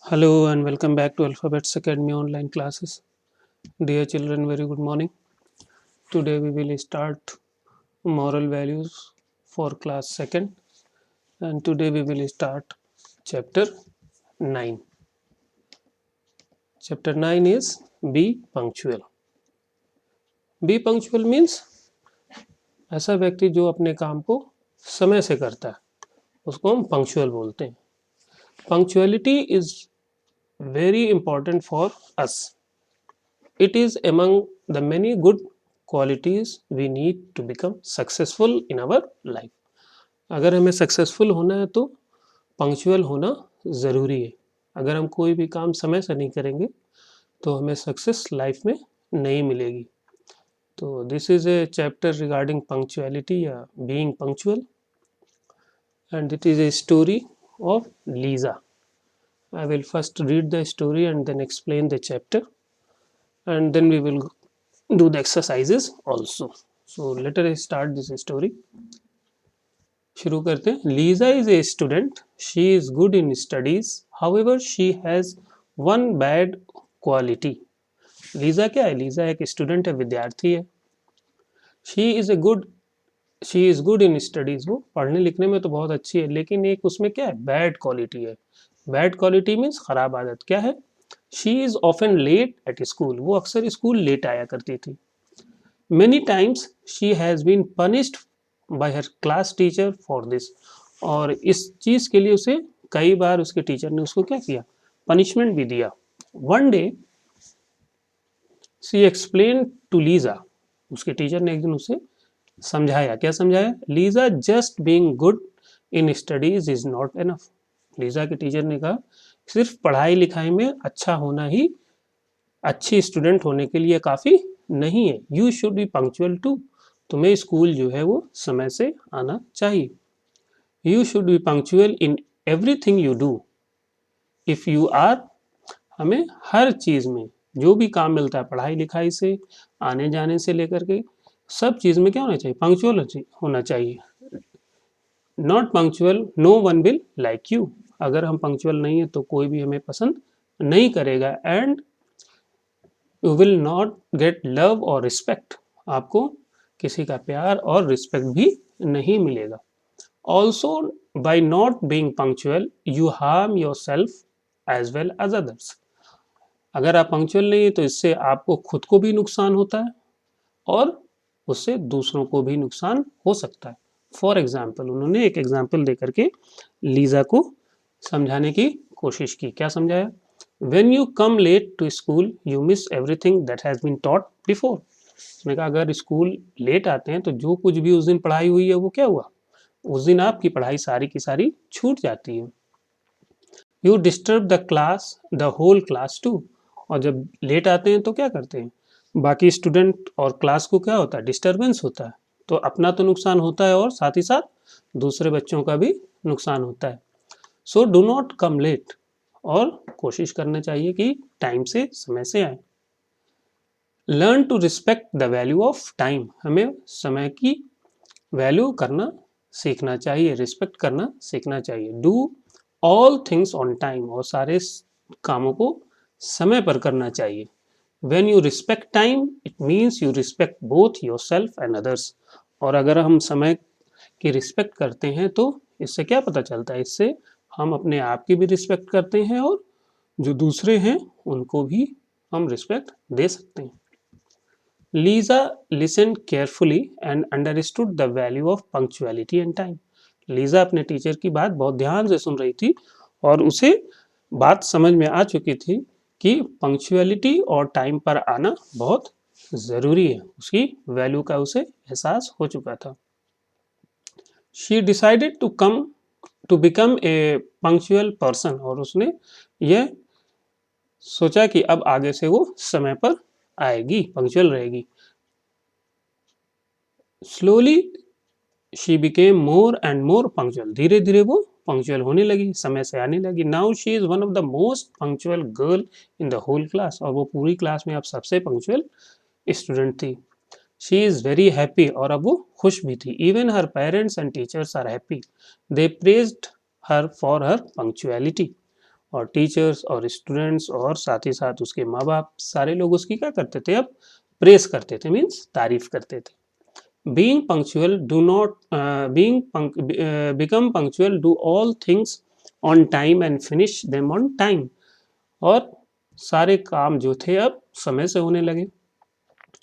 Hello and welcome back to Alphabets Academy online classes. Dear children, very good morning. Today we will start moral values for class 2nd, and today we will start chapter 9. Chapter 9 is Be Punctual. Be punctual means ऐसा व्यक्ति जो अपने काम को समय से करता है उसको हम पंक्चुअल बोलते हैं. Punctuality is very important for us. It is among the many good qualities we need to become successful in our life. अगर हमें सक्सेसफुल होना है तो पंक्चुअल होना ज़रूरी है. अगर हम कोई भी काम समय से नहीं करेंगे तो हमें सक्सेस लाइफ में नहीं मिलेगी. तो this is a chapter regarding punctuality या being punctual, and it is a story of Lisa. I will first read the story and then explain the chapter, and then we will do the exercises also. So let us start this story. शुरू करते हैं. Lisa is a student. She is good in studies. However, she has one bad quality. Lisa क्या है? Lisa एक student है, विद्यार्थी है. She is good in studies. वो पढ़ने लिखने में तो बहुत अच्छी है, लेकिन एक उसमें क्या है? बैड क्वालिटी है. बैड क्वालिटी मीन्स खराब आदत. क्या है? She is often late at school. वो अक्सर स्कूल लेट आया करती थी. Many times she has been punished by her class teacher for this. और इस चीज़ के लिए उसे कई बार उसके टीचर ने उसको क्या किया? पनिशमेंट भी दिया. One day she explained to Lisa. उसके टीचर ने एक दिन उसे समझाया. क्या समझाया? Lisa, just being good in studies is not enough. Lisa के टीचर ने कहा सिर्फ पढ़ाई लिखाई में अच्छा होना ही अच्छी स्टूडेंट होने के लिए काफ़ी नहीं है. You should be punctual too. तुम्हें स्कूल जो है वो समय से आना चाहिए. You should be punctual in everything you do. If you are. हमें हर चीज़ में जो भी काम मिलता है पढ़ाई लिखाई से आने जाने से लेकर के सब चीज़ में क्या होना चाहिए? पंक्चुअल होना चाहिए. Not punctual no one will like you. अगर हम पंक्चुअल नहीं है तो कोई भी हमें पसंद नहीं करेगा. And you will not get love और रिस्पेक्ट. आपको किसी का प्यार और रिस्पेक्ट भी नहीं मिलेगा. Also by not being punctual you harm yourself as well as others. अगर आप पंक्चुअल नहीं है तो इससे आपको खुद को भी नुकसान होता है और उससे दूसरों को भी नुकसान हो सकता है. फॉर एग्जाम्पल, उन्होंने एक एग्जाम्पल दे करके लीजा को समझाने की कोशिश की. क्या समझाया? When you come late to school, you miss everything that has been taught before. उसने कहा अगर स्कूल लेट आते हैं तो जो कुछ भी उस दिन पढ़ाई हुई है वो क्या हुआ? उस दिन आपकी पढ़ाई सारी की सारी छूट जाती है. You disturb the class, the whole class too. और जब लेट आते हैं तो क्या करते हैं? बाकी स्टूडेंट और क्लास को क्या होता है? डिस्टर्बेंस होता है. तो अपना तो नुकसान होता है और साथ ही साथ दूसरे बच्चों का भी नुकसान होता है. So do not come late. और कोशिश करना चाहिए कि टाइम से समय से आए. Learn to respect the value of time. हमें समय की वैल्यू करना सीखना चाहिए, रिस्पेक्ट करना सीखना चाहिए. Do all things on time. और सारे कामों को समय पर करना चाहिए. When you respect time, it means you respect both yourself and others. और अगर हम समय की रिस्पेक्ट करते हैं तो इससे क्या पता चलता है? इससे हम अपने आप की भी रिस्पेक्ट करते हैं और जो दूसरे हैं उनको भी हम रिस्पेक्ट दे सकते हैं. Lisa listened carefully and understood the value of punctuality and time. Lisa अपने टीचर की बात बहुत ध्यान से सुन रही थी और उसे बात समझ में आ चुकी थी कि पंक्चुअलिटी और टाइम पर आना बहुत ज़रूरी है. उसकी वैल्यू का उसे एहसास हो चुका था. She decided to become a punctual person. और उसने यह सोचा कि अब आगे से वो समय पर आएगी, पंक्चुअल रहेगी. Slowly she became more and more punctual. धीरे धीरे वो पंक्चुअल होने लगी, समय से आने लगी. Now she is one of the most punctual girl in the whole class. और वो पूरी क्लास में अब सबसे पंक्चुअल स्टूडेंट थी. She is very happy. और अब वो खुश भी थी. Even her parents and teachers are happy. They praised her for her punctuality. और टीचर्स और स्टूडेंट्स और साथ ही साथ उसके माँ बाप सारे लोग उसकी क्या करते थे, अब प्रेस करते थे, मीन्स तारीफ करते थे. Being punctual, do not become punctual, do all things on time and finish them on time. और सारे काम जो थे अब समय से होने लगे.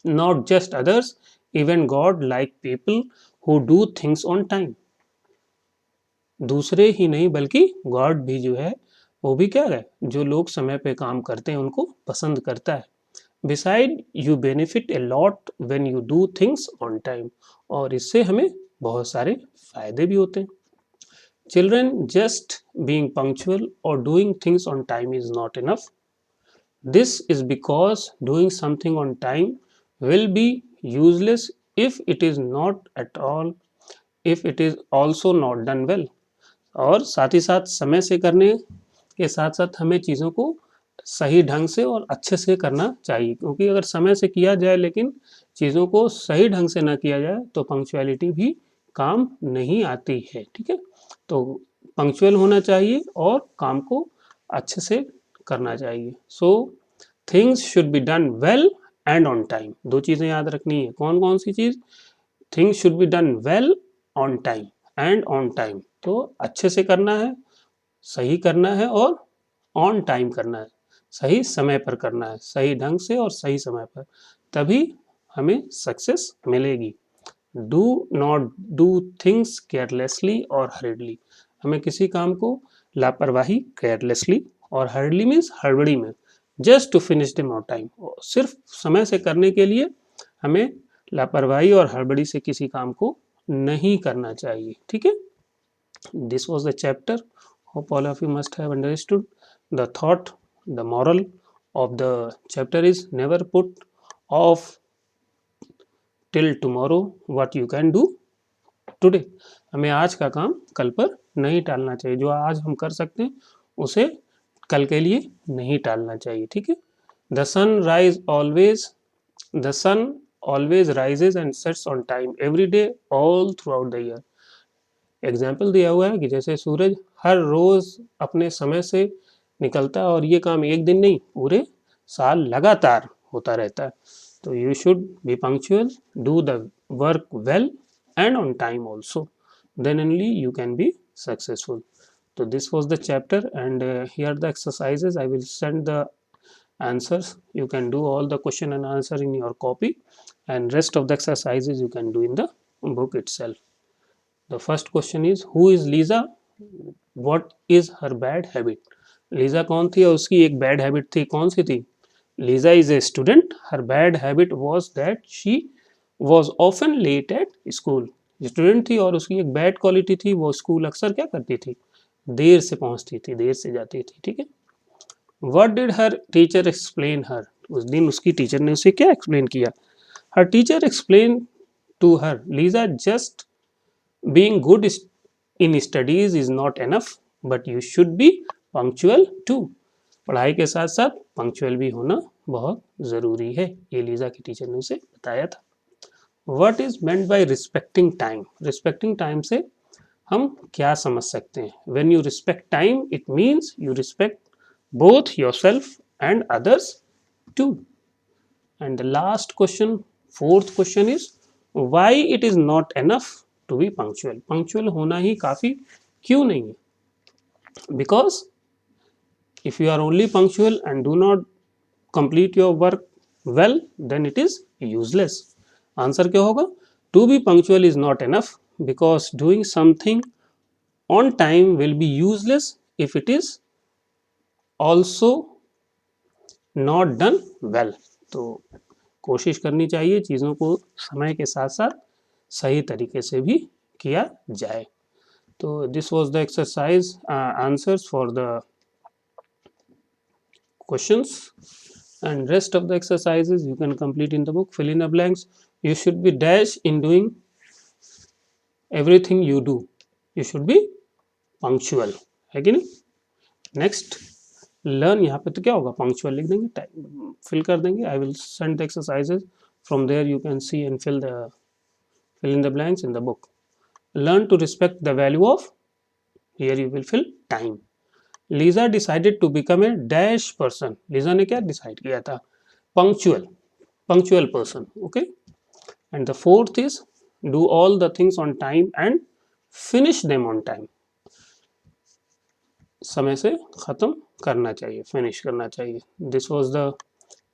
Not just others, even God like people who do things on time. दूसरे ही नहीं बल्कि गॉड भी जो है वो भी क्या है, जो लोग समय पे काम करते हैं उनको पसंद करता है. Beside you benefit a lot when you do things on time. और इससे हमें बहुत सारे फायदे भी होते हैं. चिल्ड्रन, जस्ट बीइंग पंक्चुअल और doing things on time is not enough. This is because doing something on time will be useless if it is not at all, if it is also not done well. और साथ ही साथ समय से करने के साथ साथ हमें चीज़ों को सही ढंग से और अच्छे से करना चाहिए, क्योंकि अगर समय से किया जाए लेकिन चीज़ों को सही ढंग से ना किया जाए तो पंक्चुअलिटी भी काम नहीं आती है. ठीक है, तो पंक्चुअल होना चाहिए और काम को अच्छे से करना चाहिए. So things should be done well and on time. दो चीज़ें याद रखनी है. कौन कौन सी चीज़? Things should be done well, on time and on time. तो अच्छे से करना है, सही करना है और ऑन टाइम करना है, सही समय पर करना है, सही ढंग से और सही समय पर, तभी हमें सक्सेस मिलेगी. Do not do things carelessly और हरिडली. हमें किसी काम को लापरवाही, केयरलेसली और हरिडली मीन्स हड़बड़ी में, just to finish them on time, सिर्फ समय से करने के लिए हमें लापरवाही और हड़बड़ी से किसी काम को नहीं करना चाहिए. ठीक है, this was the chapter. Hope all of you must have understood the thought. The moral of the chapter is never put off till tomorrow what you can do today. हमें आज का काम कल पर नहीं टालना चाहिए. जो आज हम कर सकते हैं उसे कल के लिए नहीं टालना चाहिए. ठीक है. The sun always rises and sets on time every day all throughout the year. Example दिया हुआ है कि जैसे सूरज हर रोज अपने समय से निकलता है और ये काम एक दिन नहीं पूरे साल लगातार होता रहता है. तो you should be punctual, do the work well and on time also, then only you can be successful. तो this was the chapter and here the exercises. I will send the answers. You can do all the question and answer in your copy, and rest of the exercises you can do in the book itself. The first question is, who is Lisa? What is her bad habit? Lisa कौन थी और उसकी एक bad habit थी, कौन सी थी? Lisa is a student. Her bad habit was that she was often late at school. Student थी और उसकी एक बैड क्वालिटी थी, वो स्कूल अक्सर क्या करती थी, देर से पहुंचती थी, देर से जाती थी. ठीक है. What did her teacher explain her? उस दिन उसकी टीचर ने उसे क्या एक्सप्लेन किया? Her teacher explained to her, Lisa, just being good in studies is not enough, but you should be punctual too. पढ़ाई के साथ साथ पंक्चुअल भी होना बहुत ज़रूरी है. ये लीजा की टीचर ने उसे बताया था. What is meant by respecting time? Respecting time से हम क्या समझ सकते हैं? When you respect time, it means you respect both yourself and others too. And the last question, fourth question is, why it is not enough to be punctual? Punctual होना ही काफ़ी क्यों नहीं है? Because if you are only punctual and do not complete your work well, then it is useless. Answer क्या होगा? To be punctual is not enough because doing something on time will be useless if it is also not done well. तो कोशिश करनी चाहिए चीज़ों को समय के साथ साथ सही तरीके से भी किया जाए. तो this was the exercise answers for the questions and rest of the exercises you can complete in the book. Fill in the blanks. You should be dash in doing everything you do. You should be punctual. है कि नहीं? Next learn, यहाँ पे तो क्या होगा, punctual लिख देंगे, टाइम फिल कर देंगे. I will send the exercises from there, you can see and fill in the blanks in the book. Learn to respect the value of, here you will fill time. Liza decided to become a dash person, Liza ने क्या decide किया था, punctual person, okay. And the fourth is do all the things on time and finish them on time, समय से खत्म करना चाहिए, finish करना चाहिए। This was the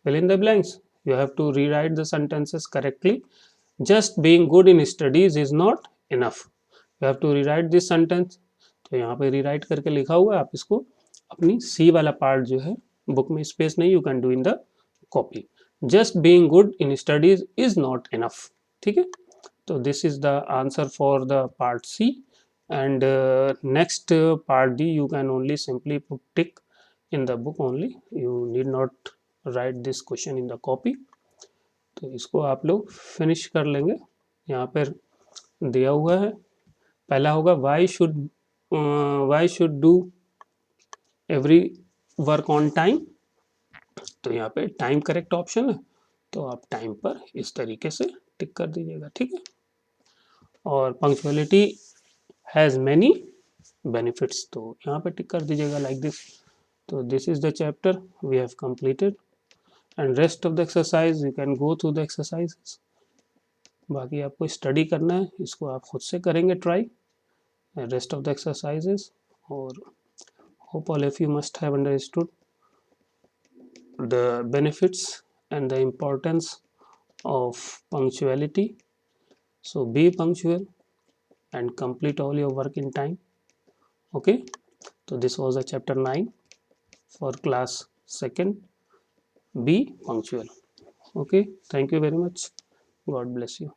fill in the blanks. You have to rewrite the sentences correctly. Just being good in studies is not enough. You have to rewrite this sentence. तो यहाँ पे rewrite करके लिखा हुआ है, आप इसको अपनी C वाला पार्ट जो है बुक में स्पेस नहीं, you can do in the copy. Just being good in studies is not enough. ठीक है, तो this is the answer for the part C. And next part D you can only simply put tick in the book only, you need not write this question in the copy. तो इसको आप लोग finish कर लेंगे। यहाँ पर दिया हुआ है, पहला होगा why should do every work on time, तो यहाँ पे टाइम करेक्ट ऑप्शन है, तो आप टाइम पर इस तरीके से टिक कर दीजिएगा, ठीक है। और पंक्चुअलिटी हैज़ मैनी बेनिफिट्स, तो यहाँ पे टिक कर दीजिएगा लाइक दिस। तो this is the chapter we have completed and rest of the exercise you can go through the exercises. बाकी आपको स्टडी करना है, इसको आप खुद से करेंगे try, rest of the exercises. और hope all of you must have understood the benefits and the importance of punctuality. So be punctual and complete all your work in time, okay. So this was a chapter 9 for class 2nd. Be punctual, okay. Thank you very much, God bless you.